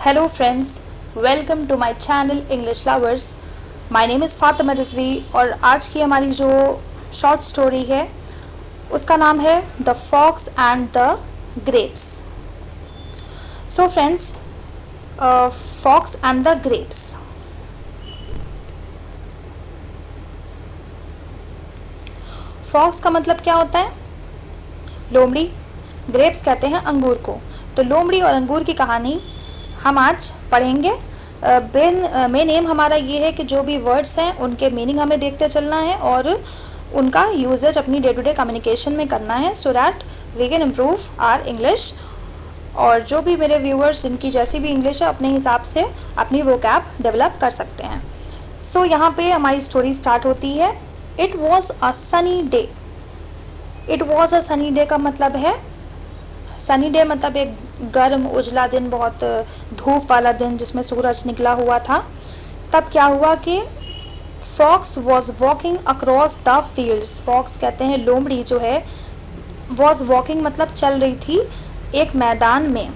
Hello friends, welcome to my channel English Lovers. My name is Fatima Rizvi और आज की हमारी जो शॉर्ट स्टोरी है उसका नाम है the fox and the grapes. So friends, fox and the grapes. Fox का मतलब क्या होता है? लोमड़ी. ग्रेप्स कहते हैं अंगूर को. तो लोमड़ी और अंगूर की कहानी हम आज पढ़ेंगे. मेन एम हमारा ये है कि जो भी वर्ड्स हैं उनके मीनिंग हमें देखते चलना है और उनका यूजेज अपनी डे टू डे कम्युनिकेशन में करना है so that we can improve our English. और जो भी मेरे व्यूअर्स जिनकी जैसी भी इंग्लिश है अपने हिसाब से अपनी वोकैब डेवलप कर सकते हैं. सो यहाँ पे हमारी स्टोरी स्टार्ट होती है. It was a sunny day. It was a sunny day का मतलब है, सनी डे मतलब एक गर्म उजला दिन, बहुत धूप वाला दिन जिसमें सूरज निकला हुआ था. तब क्या हुआ कि fox was walking across the fields. Fox कहते हैं लोमड़ी जो है, वॉज वॉकिंग मतलब चल रही थी एक मैदान में,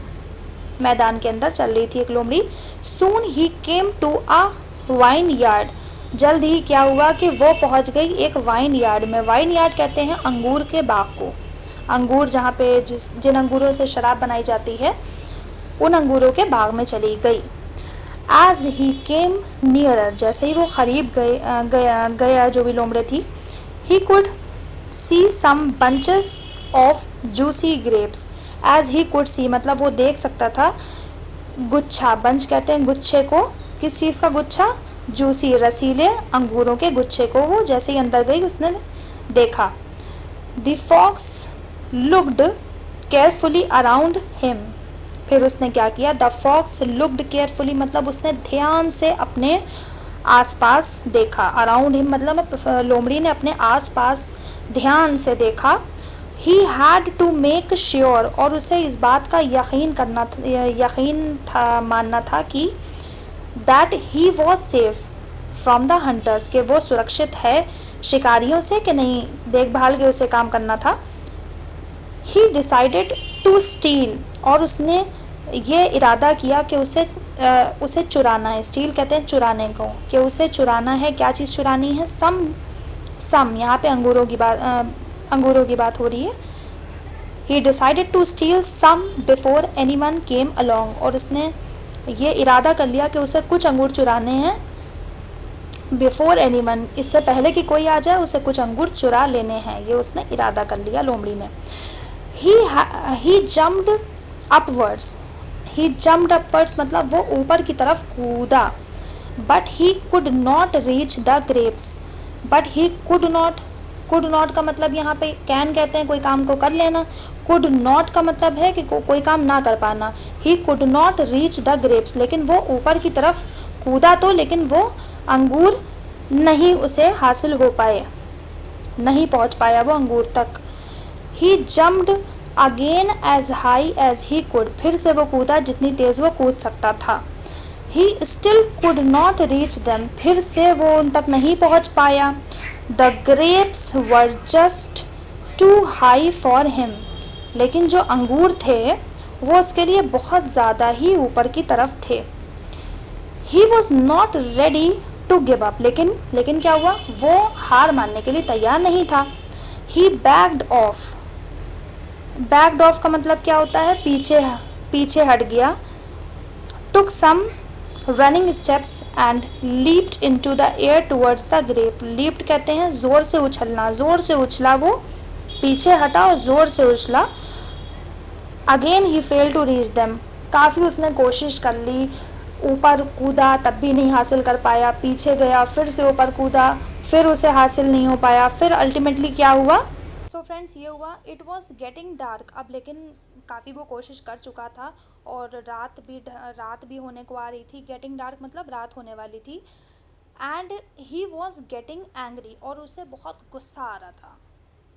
मैदान के अंदर चल रही थी एक लोमड़ी. सून ही came to a vineyard. जल्द ही क्या हुआ कि वो पहुंच गई एक वाइन यार्ड में. वाइन यार्ड कहते हैं अंगूर के बाग को. अंगूर जहाँ पे जिन अंगूरों से शराब बनाई जाती है उन अंगूरों के बाग में चली गई. एज ही केम नियरर, जैसे ही वो करीब गया जो भी लोमड़े थी, he could see some bunches of juicy grapes. As he could see मतलब वो देख सकता था. गुच्छा, बंच कहते हैं गुच्छे को. किस चीज़ का गुच्छा? जूसी, रसीले अंगूरों के गुच्छे को. वो जैसे ही अंदर गई उसने देखा. The fox looked carefully around him. फिर उसने क्या किया? द फॉक्स लुक्ड केयरफुली मतलब उसने ध्यान से अपने आसपास देखा. अराउंड हिम मतलब लोमड़ी ने अपने आसपास ध्यान से देखा. He had to make sure, और उसे इस बात का यकीन था, मानना था कि that he was safe from the hunters, कि वो सुरक्षित है शिकारियों से कि नहीं, देखभाल के उसे काम करना था. ही डिसाइडेड टू स्टील, और उसने ये इरादा किया कि उसे चुराना है. स्टील कहते हैं चुराने को, कि उसे चुराना है. क्या चीज़ चुरानी है? सम यहाँ पे अंगूरों की बात हो रही है. He decided to steal some before anyone came along, और उसने ये इरादा कर लिया कि उसे कुछ अंगूर चुराने हैं बिफोर एनीवन, इससे पहले कि कोई आ जाए उसे कुछ अंगूर चुरा लेने हैं. ये उसने इरादा कर लिया लोमड़ी ने. ही जम्प्ड अपवर्ड्स. ही जम्प्ड अपवर्ड्स मतलब वो ऊपर की तरफ कूदा. But he could not reach the grapes. But he could not का मतलब यहाँ पे कैन कहते हैं कोई काम को कर लेना. कुड नॉट का मतलब है कि कोई काम ना कर पाना. He could not reach the grapes, लेकिन वो ऊपर की तरफ कूदा तो, लेकिन वो अंगूर नहीं उसे हासिल हो पाए, नहीं पहुँच पाया वो अंगूर तक. He jumped again as high as he could. फिर से वो कूदा जितनी तेज़ वो कूद सकता था. He still could not reach them. फिर से वो उन तक नहीं पहुँच पाया. The grapes were just too high for him. लेकिन जो अंगूर थे वो उसके लिए बहुत ज़्यादा ही ऊपर की तरफ थे. He was not ready to give up. लेकिन क्या हुआ? वो हार मानने के लिए तैयार नहीं था. He backed off. Backed off का मतलब क्या होता है? पीछे हट गया. Took some running steps and leaped into the air towards the grape. Leaped कहते हैं ज़ोर से उछलना. ज़ोर से उछला वो, पीछे हटा और ज़ोर से उछला. Again he failed to reach them. काफ़ी उसने कोशिश कर ली, ऊपर कूदा तब भी नहीं हासिल कर पाया. पीछे गया, फिर से ऊपर कूदा, फिर उसे हासिल नहीं हो पाया. फिर अल्टीमेटली क्या हुआ? सो फ्रेंड्स, ये हुआ. It was getting dark. अब लेकिन काफ़ी वो कोशिश कर चुका था और रात भी होने को आ रही थी. गेटिंग डार्क मतलब रात होने वाली थी. And he was getting angry, और उसे बहुत गुस्सा आ रहा था.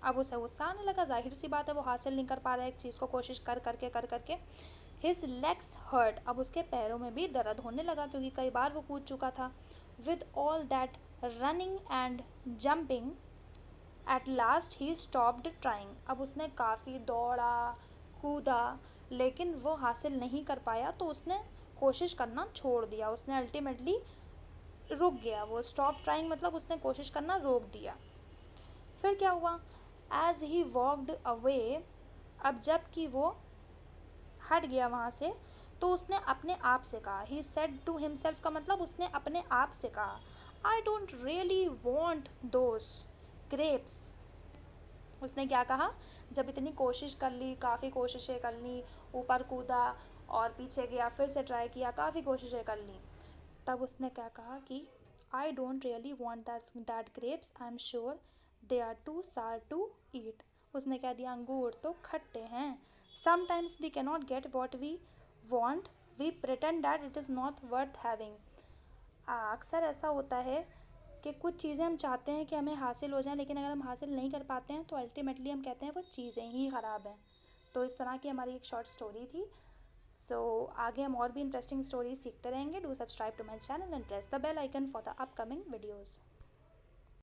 अब उसे गुस्सा आने लगा. जाहिर सी बात है वो हासिल नहीं कर पा रहा है एक चीज़ को, कोशिश कर करके. His legs hurt. अब उसके पैरों में भी दर्द होने लगा क्योंकि कई बार वो कूद चुका था. With all that running and jumping at last he stopped trying. अब उसने काफ़ी दौड़ा, कूदा, लेकिन वो हासिल नहीं कर पाया तो उसने कोशिश करना छोड़ दिया, उसने अल्टीमेटली रुक गया, वो स्टॉप ट्राइंग मतलब उसने कोशिश करना रोक दिया। फिर क्या हुआ, एज ही वॉकड अवे, अब जब कि वो हट गया वहाँ से, तो उसने अपने आप से कहा, ही सेड टू हिमसेल्फ का मतलब उसने अपने आप से कहा, आई don't really want those grapes. उसने क्या कहा, जब इतनी कोशिश कर ली, काफ़ी कोशिशें कर ली, ऊपर कूदा और पीछे गया, फिर से ट्राई किया, काफ़ी कोशिशें कर ली, तब उसने क्या कहा कि I don't really want that grapes, I am sure they are too sour to eat. उसने कह दिया अंगूर तो खट्टे हैं। Sometimes we cannot get what we want, we pretend that it is not worth having. अक्सर ऐसा होता है कि कुछ चीज़ें हम चाहते हैं कि हमें हासिल हो जाएं, लेकिन अगर हम हासिल नहीं कर पाते हैं तो अल्टीमेटली हम कहते हैं वो चीज़ें ही ख़राब हैं। तो इस तरह की हमारी एक शॉर्ट स्टोरी थी। सो आगे हम और भी इंटरेस्टिंग स्टोरीज सीखते रहेंगे। Do subscribe to my channel and press the bell icon for the upcoming videos.